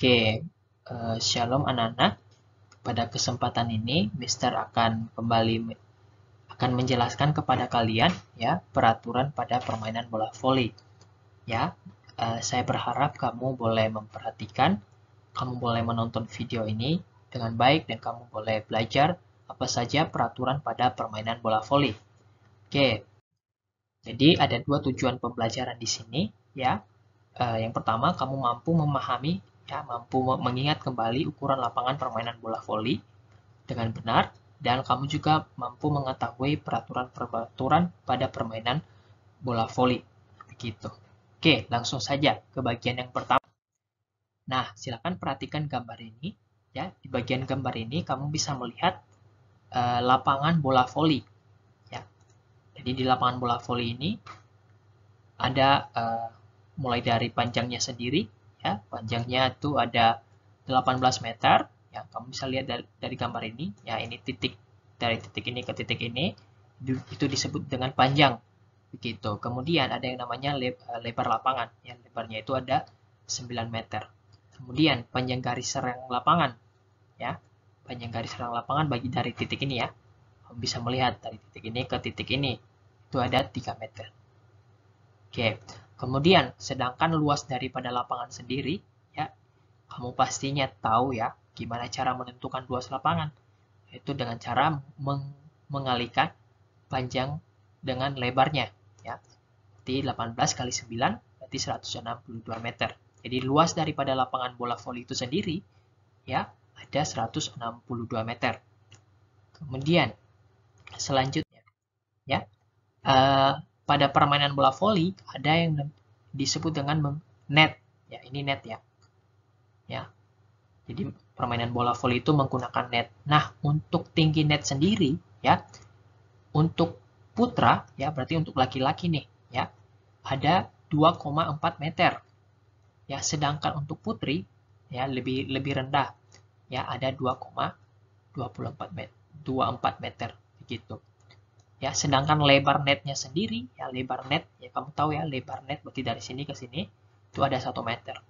Oke, Shalom anak-anak. Pada kesempatan ini, Mister akan menjelaskan kepada kalian ya peraturan pada permainan bola voli. Ya, saya berharap kamu boleh memperhatikan, kamu boleh menonton video ini dengan baik dan kamu boleh belajar apa saja peraturan pada permainan bola voli. Oke, jadi ada dua tujuan pembelajaran di sini ya. Yang pertama, kamu mampu memahami, ya, mampu mengingat kembali ukuran lapangan permainan bola voli dengan benar, dan kamu juga mampu mengetahui peraturan-peraturan pada permainan bola voli. Begitu. Oke, langsung saja ke bagian yang pertama. Nah, silakan perhatikan gambar ini. Ya, di bagian gambar ini kamu bisa melihat lapangan bola voli. Ya, jadi di lapangan bola voli ini ada mulai dari panjangnya sendiri, ya, panjangnya itu ada 18 meter, ya, kamu bisa lihat dari gambar ini, ya, ini titik, dari titik ini ke titik ini, itu disebut dengan panjang, begitu. Kemudian ada yang namanya lebar lapangan, ya, lebarnya itu ada 9 meter. Kemudian panjang garis serang lapangan, ya, panjang garis serang lapangan bagi dari titik ini, ya, kamu bisa melihat dari titik ini ke titik ini, itu ada 3 meter. Oke, kemudian sedangkan luas daripada lapangan sendiri, ya, kamu pastinya tahu ya gimana cara menentukan luas lapangan. Yaitu dengan cara mengalikan panjang dengan lebarnya, ya. Jadi 18 kali 9 berarti 162 meter. Jadi luas daripada lapangan bola voli itu sendiri ya ada 162 meter. Kemudian selanjutnya ya, pada permainan bola voli ada yang disebut dengan net. Ya, ini net ya. Ya. Jadi permainan bola voli itu menggunakan net. Nah, untuk tinggi net sendiri ya, untuk putra ya, berarti untuk laki-laki nih ya, ada 2,4 meter. Ya, sedangkan untuk putri ya lebih rendah ya, ada 2,24 meter begitu. Ya, sedangkan lebar netnya sendiri, ya lebar net, ya kamu tahu ya lebar net berarti dari sini ke sini itu ada 1 meter.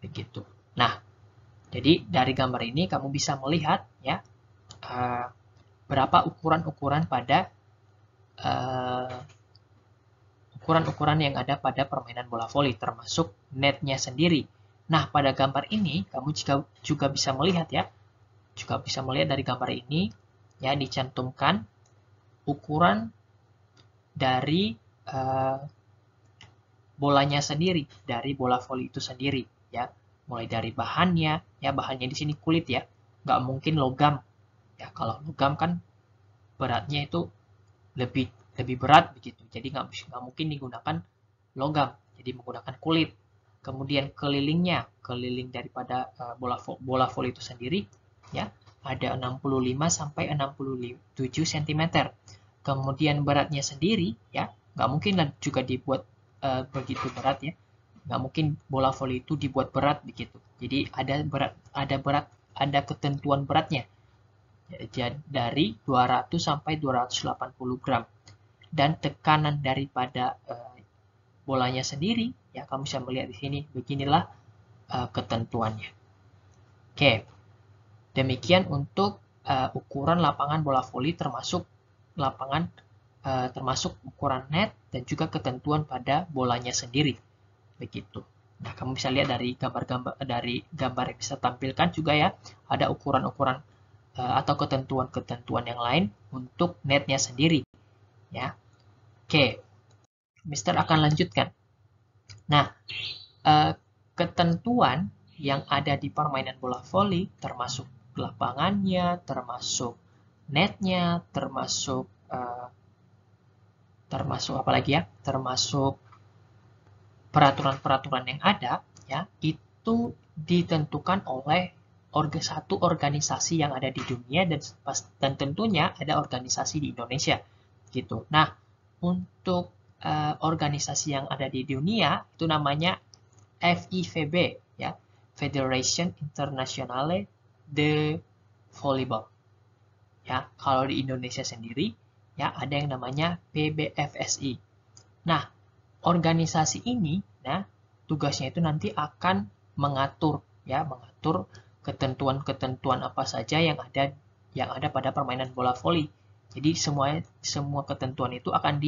Begitu. Nah, jadi dari gambar ini kamu bisa melihat ya berapa ukuran-ukuran pada ukuran-ukuran yang ada pada permainan bola voli termasuk netnya sendiri. Nah, pada gambar ini kamu juga bisa melihat ya, juga bisa melihat dari gambar ini ya dicantumkan ukuran dari bolanya sendiri, dari bola voli itu sendiri ya. Mulai dari bahannya, ya bahannya di sini kulit ya, nggak mungkin logam. Ya kalau logam kan beratnya itu lebih lebih berat begitu, jadi nggak mungkin digunakan logam, jadi menggunakan kulit. Kemudian kelilingnya, keliling daripada bola voli itu sendiri ya ada 65 sampai 67 cm. Kemudian beratnya sendiri ya nggak mungkin juga dibuat begitu berat ya, nggak mungkin bola voli itu dibuat berat begitu. Jadi ada ketentuan beratnya dari 200 sampai 280 gram. Dan tekanan daripada bolanya sendiri ya kamu bisa melihat di sini, beginilah ketentuannya. Oke, demikian untuk ukuran lapangan bola voli termasuk lapangan termasuk ukuran net dan juga ketentuan pada bolanya sendiri. Begitu. Nah, kamu bisa lihat dari gambar yang bisa tampilkan juga ya, ada ukuran-ukuran atau ketentuan-ketentuan yang lain untuk netnya sendiri. Ya. Oke. Mister akan lanjutkan. Nah, ketentuan yang ada di permainan bola voli termasuk lapangannya, termasuk netnya, termasuk apa lagi ya? Termasuk peraturan-peraturan yang ada ya, itu ditentukan oleh satu organisasi yang ada di dunia dan tentunya ada organisasi di Indonesia gitu. Nah, untuk organisasi yang ada di dunia itu namanya FIVB ya, Federation Internationale de Volleyball. Ya, kalau di Indonesia sendiri ya ada yang namanya PBFSI. Nah, organisasi ini, nah, tugasnya itu nanti akan mengatur ya, mengatur ketentuan-ketentuan apa saja yang ada pada permainan bola voli. Jadi semua ketentuan itu akan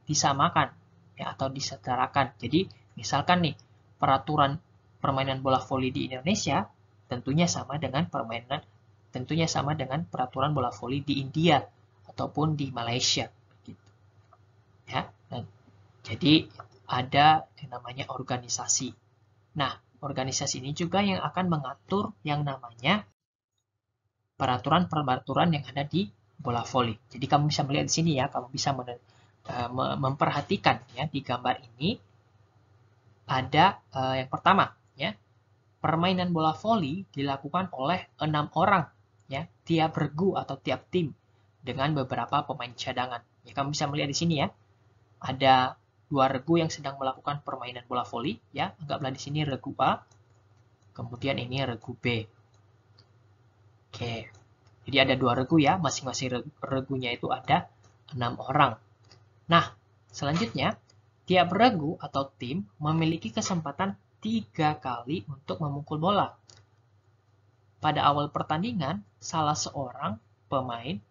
disamakan, ya, atau disetarakan. Jadi misalkan nih peraturan permainan bola voli di Indonesia tentunya sama dengan peraturan bola voli di India ataupun di Malaysia, gitu. Ya. Jadi ada yang namanya organisasi. Nah, organisasi ini juga yang akan mengatur yang namanya peraturan-peraturan yang ada di bola voli. Jadi kamu bisa melihat di sini ya, kamu bisa memperhatikan ya di gambar ini ada yang pertama ya, permainan bola voli dilakukan oleh 6 orang ya, tiap regu atau tiap tim dengan beberapa pemain cadangan. Ya, kamu bisa melihat di sini ya, ada 2 regu yang sedang melakukan permainan bola voli ya, anggaplah di sini regu A, kemudian ini regu B. Oke. Jadi ada 2 regu ya, masing-masing regunya itu ada 6 orang. Nah, selanjutnya tiap regu atau tim memiliki kesempatan 3 kali untuk memukul bola. Pada awal pertandingan, salah seorang pemain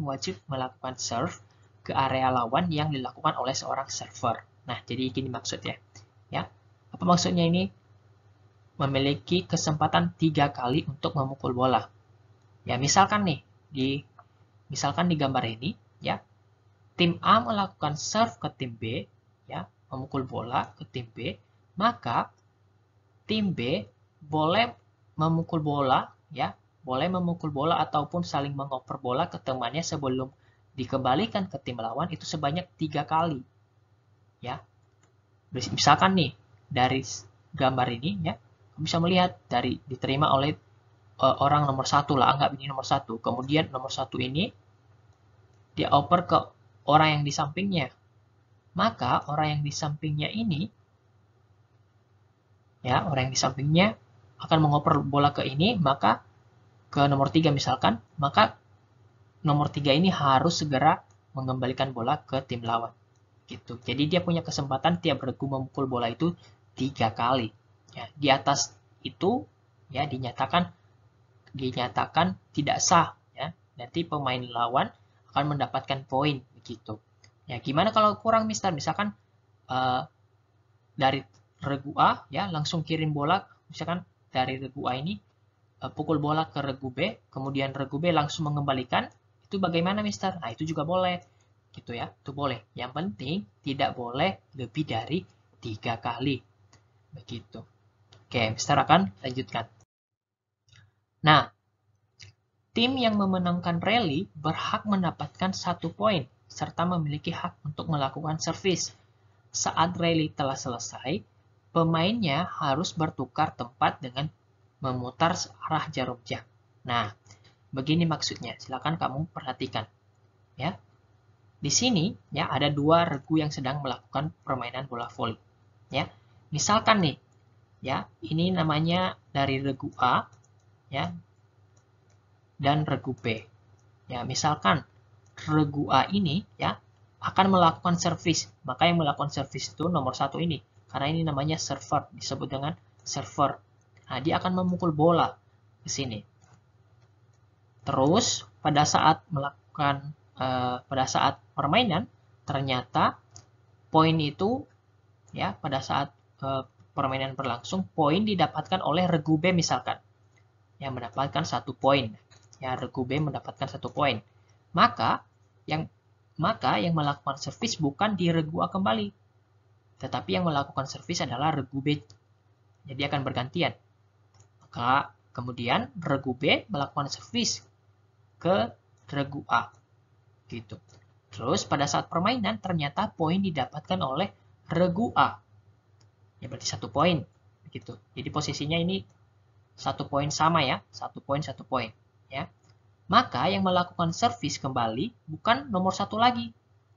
wajib melakukan serve ke area lawan yang dilakukan oleh seorang server. Nah, jadi ini maksud ya. Ya. Apa maksudnya ini? Memiliki kesempatan 3 kali untuk memukul bola. Ya, misalkan nih misalkan di gambar ini ya, tim A melakukan serve ke tim B ya, memukul bola ke tim B, maka tim B boleh memukul bola ya, boleh memukul bola ataupun saling mengoper bola ke temannya sebelum dikembalikan ke tim lawan itu sebanyak 3 kali. Ya. Misalkan nih dari gambar ini ya, bisa melihat dari diterima oleh orang nomor 1 lah, anggap ini nomor 1. Kemudian nomor 1 ini dia oper ke orang yang di sampingnya. Maka orang yang di sampingnya ini ya, orang yang di sampingnya akan mengoper bola ke ini, maka ke nomor 3 misalkan, maka nomor 3 ini harus segera mengembalikan bola ke tim lawan. Gitu. Jadi dia punya kesempatan tiap regu memukul bola itu 3 kali. Ya, di atas itu ya dinyatakan tidak sah ya. Nanti pemain lawan akan mendapatkan poin begitu. Ya, gimana kalau kurang misalkan dari regu A ya langsung kirim bola, misalkan dari regu A ini pukul bola ke regu B, kemudian regu B langsung mengembalikan, itu bagaimana Mister? Nah, itu juga boleh. Gitu ya, itu boleh. Yang penting tidak boleh lebih dari 3 kali. Begitu. Oke, Mister akan lanjutkan. Nah, tim yang memenangkan rally berhak mendapatkan 1 poin, serta memiliki hak untuk melakukan servis. Saat rally telah selesai, pemainnya harus bertukar tempat dengan memutar arah jarum jam. Nah, begini maksudnya. Silakan kamu perhatikan. Ya. Di sini ya ada 2 regu yang sedang melakukan permainan bola voli. Ya. Misalkan nih, ya, ini namanya dari regu A ya dan regu B. Ya, misalkan regu A ini ya akan melakukan servis. Maka yang melakukan servis itu nomor 1 ini. Karena ini namanya server, disebut dengan server. Nah, dia akan memukul bola ke sini. Terus pada saat permainan ternyata poin itu ya pada saat permainan berlangsung poin didapatkan oleh regu B misalkan. Yang mendapatkan 1 poin. Ya, regu B mendapatkan 1 poin. Maka yang melakukan servis bukan di regu A kembali. Tetapi yang melakukan servis adalah regu B. Jadi akan bergantian. Maka kemudian regu B melakukan servis ke regu A. Gitu. Terus pada saat permainan ternyata poin didapatkan oleh regu A. Ya berarti 1 poin. Gitu. Jadi posisinya ini 1 poin sama ya. 1 poin, 1 poin. Ya. Maka yang melakukan servis kembali bukan nomor 1 lagi,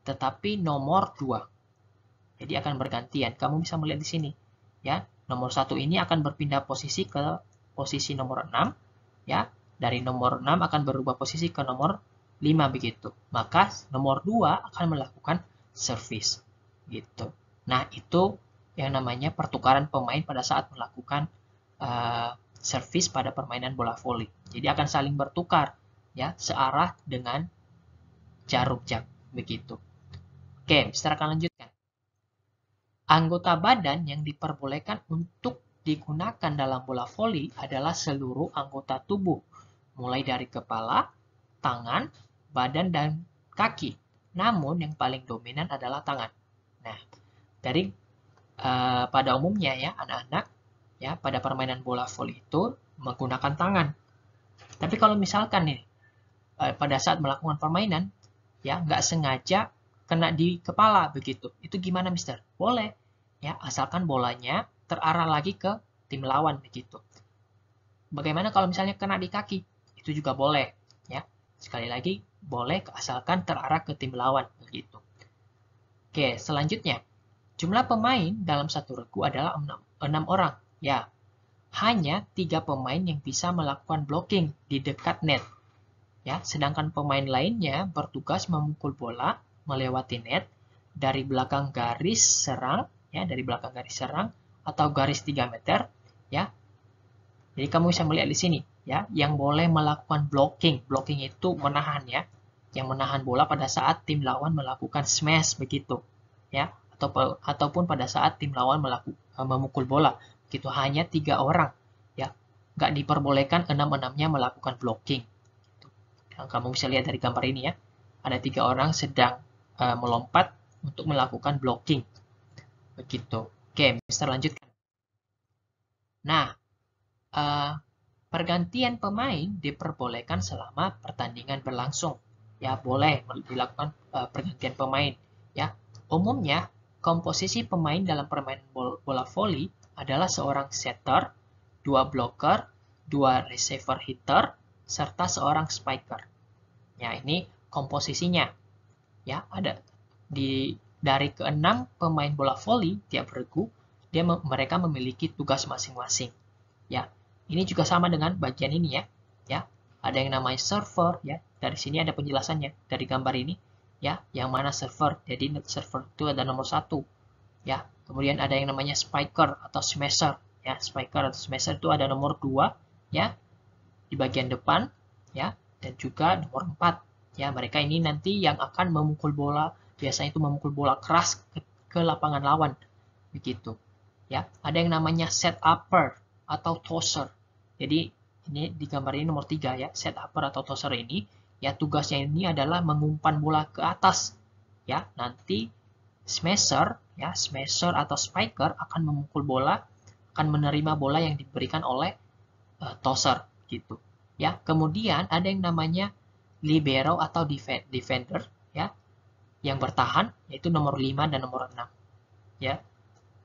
tetapi nomor 2. Jadi akan bergantian. Kamu bisa melihat di sini. Ya, nomor 1 ini akan berpindah posisi ke posisi nomor 6. Ya, dari nomor 6 akan berubah posisi ke nomor 5 begitu. Maka nomor 2 akan melakukan servis. Gitu. Nah, itu yang namanya pertukaran pemain pada saat melakukan servis pada permainan bola voli. Jadi akan saling bertukar ya, searah dengan jarum jam begitu. Oke, Mister akan lanjutkan. Anggota badan yang diperbolehkan untuk digunakan dalam bola voli adalah seluruh anggota tubuh, mulai dari kepala, tangan, badan, dan kaki. Namun yang paling dominan adalah tangan. Nah, dari pada umumnya ya anak-anak ya pada permainan bola voli itu menggunakan tangan. Tapi kalau misalkan nih pada saat melakukan permainan ya nggak sengaja kena di kepala begitu, itu gimana Mister? Boleh ya, asalkan bolanya terarah lagi ke tim lawan begitu. Bagaimana kalau misalnya kena di kaki? Itu juga boleh ya. Sekali lagi boleh asalkan terarah ke tim lawan begitu. Oke, selanjutnya jumlah pemain dalam satu regu adalah 6 orang. Ya, hanya 3 pemain yang bisa melakukan blocking di dekat net. Ya, sedangkan pemain lainnya bertugas memukul bola melewati net dari belakang garis serang, ya, dari belakang garis serang atau garis 3 meter, ya. Jadi kamu bisa melihat di sini, ya, yang boleh melakukan blocking. Blocking itu menahan, ya, yang menahan bola pada saat tim lawan melakukan smash begitu, ya, ataupun pada saat tim lawan memukul bola. Gitu hanya 3 orang, ya, nggak diperbolehkan 6-6-nya melakukan blocking. Kamu bisa lihat dari gambar ini ya, ada 3 orang sedang melompat untuk melakukan blocking. Begitu. Oke, Mister lanjutkan. Nah, pergantian pemain diperbolehkan selama pertandingan berlangsung. Ya, boleh dilakukan pergantian pemain. Ya, umumnya komposisi pemain dalam permainan bola voli adalah seorang setter, 2 blocker, 2 receiver hitter, serta seorang spiker. Ya, ini komposisinya. Ya, ada dari ke-6 pemain bola voli tiap regu, mereka memiliki tugas masing-masing. Ya, ini juga sama dengan bagian ini ya. Ya, ada yang namanya server ya. Dari sini ada penjelasannya dari gambar ini ya, yang mana server. Jadi server itu ada nomor 1 ya. Kemudian ada yang namanya spiker atau smasher ya. Spiker atau smasher itu ada nomor 2 ya di bagian depan ya, dan juga nomor 4 ya. Mereka ini nanti yang akan memukul bola, biasanya itu memukul bola keras ke lapangan lawan begitu ya. Ada yang namanya set upper atau tosser. Jadi ini di gambar ini nomor 3 ya, set upper atau tosser ini ya, tugasnya ini adalah mengumpan bola ke atas ya. Nanti smasher ya, smasher atau spiker akan memukul bola, akan menerima bola yang diberikan oleh tosser gitu ya. Kemudian ada yang namanya libero atau defender ya, yang bertahan, yaitu nomor 5 dan nomor 6 ya,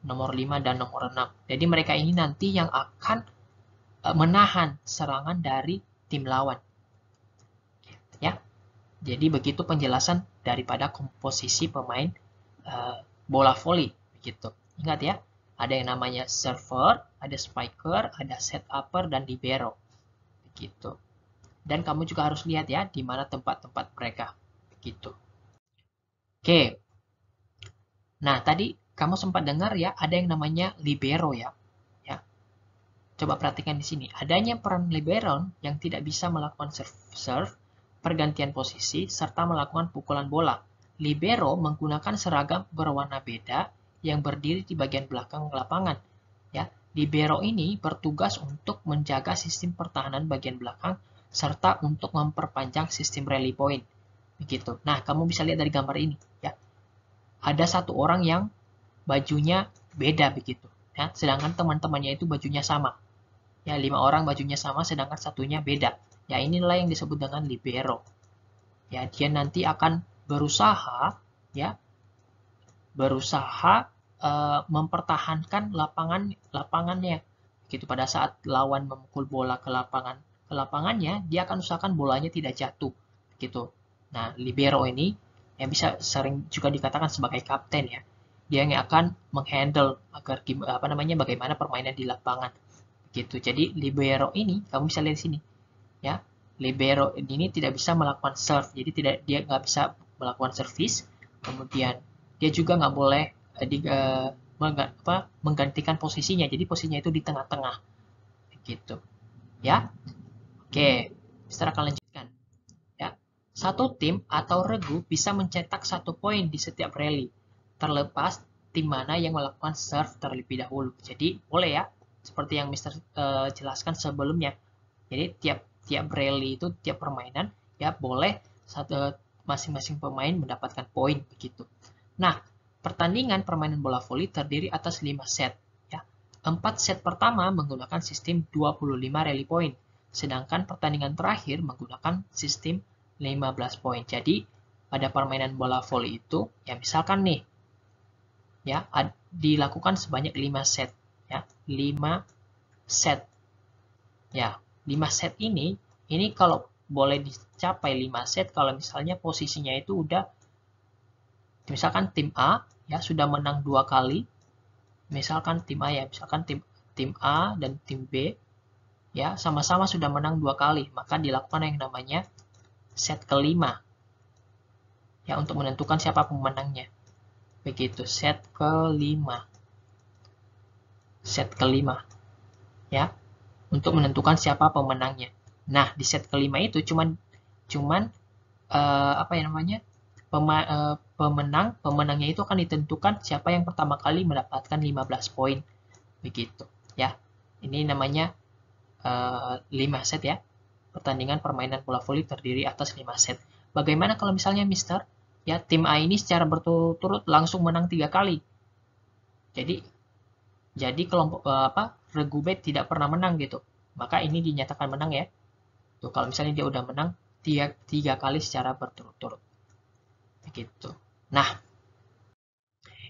nomor 5 dan nomor 6. Jadi mereka ini nanti yang akan menahan serangan dari tim lawan ya. Jadi begitu penjelasan daripada komposisi pemain bola voli begitu. Ingat ya, ada yang namanya server, ada spiker, ada set upper, dan libero begitu. Dan kamu juga harus lihat ya di mana tempat-tempat mereka begitu. Oke. Nah, tadi kamu sempat dengar ya ada yang namanya libero ya. Ya. Coba perhatikan di sini. Adanya peran libero yang tidak bisa melakukan serve, pergantian posisi, serta melakukan pukulan bola. Libero menggunakan seragam berwarna beda yang berdiri di bagian belakang lapangan. Ya, libero ini bertugas untuk menjaga sistem pertahanan bagian belakang serta untuk memperpanjang sistem rally point. Begitu. Nah, kamu bisa lihat dari gambar ini ya. Ada satu orang yang bajunya beda begitu ya, sedangkan teman-temannya itu bajunya sama. Ya, 5 orang bajunya sama sedangkan satunya beda. Ya, inilah yang disebut dengan libero. Ya, dia nanti akan berusaha mempertahankan lapangannya. Gitu, pada saat lawan memukul bola ke lapangannya, dia akan usahakan bolanya tidak jatuh. Gitu. Nah, libero ini yang bisa sering juga dikatakan sebagai kapten ya. Dia yang akan menghandle agar bagaimana permainan di lapangan. Gitu. Jadi libero ini kamu bisa lihat di sini. Ya. Libero ini tidak bisa melakukan serve. Jadi dia nggak bisa melakukan service. Kemudian dia juga nggak boleh menggantikan posisinya. Jadi posisinya itu di tengah-tengah. gitu. Ya. Oke, Mister akan lanjutkan. Ya. Satu tim atau regu bisa mencetak 1 poin di setiap rally, terlepas tim mana yang melakukan serve terlebih dahulu. Jadi, boleh ya, seperti yang Mister jelaskan sebelumnya. Jadi, tiap rally itu, tiap permainan, ya boleh masing-masing pemain mendapatkan poin begitu. Nah, pertandingan permainan bola voli terdiri atas 5 set. Ya. 4 set pertama menggunakan sistem 25 rally point, sedangkan pertandingan terakhir menggunakan sistem 15 poin. Jadi, pada permainan bola voli itu, ya misalkan nih, ya dilakukan sebanyak 5 set. Ya, 5 set. Ya, 5 set ini kalau boleh dicapai 5 set kalau misalnya posisinya itu udah, misalkan tim A ya sudah menang 2 kali, misalkan tim A ya, misalkan tim A dan tim B ya sama-sama sudah menang 2 kali, maka dilakukan yang namanya set kelima ya untuk menentukan siapa pemenangnya. Begitu, set kelima ya untuk menentukan siapa pemenangnya. Nah, di set kelima itu cuman apa ya namanya, pemenangnya itu akan ditentukan siapa yang pertama kali mendapatkan 15 poin begitu ya. Ini namanya 5 set ya. Pertandingan permainan bola voli terdiri atas 5 set. Bagaimana kalau misalnya Mister ya tim A ini secara berturut-turut langsung menang 3 kali. Jadi kelompok regu B tidak pernah menang gitu. Maka ini dinyatakan menang ya. Tuh, kalau misalnya dia udah menang 3 kali secara berturut-turut. Begitu. Nah,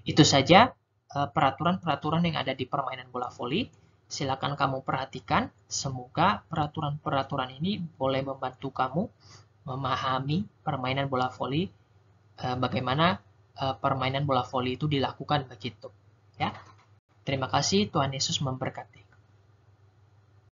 itu saja peraturan-peraturan yang ada di permainan bola voli. Silakan kamu perhatikan. Semoga peraturan-peraturan ini boleh membantu kamu memahami permainan bola voli, bagaimana permainan bola voli itu dilakukan begitu. Ya. Terima kasih, Tuhan Yesus memberkati.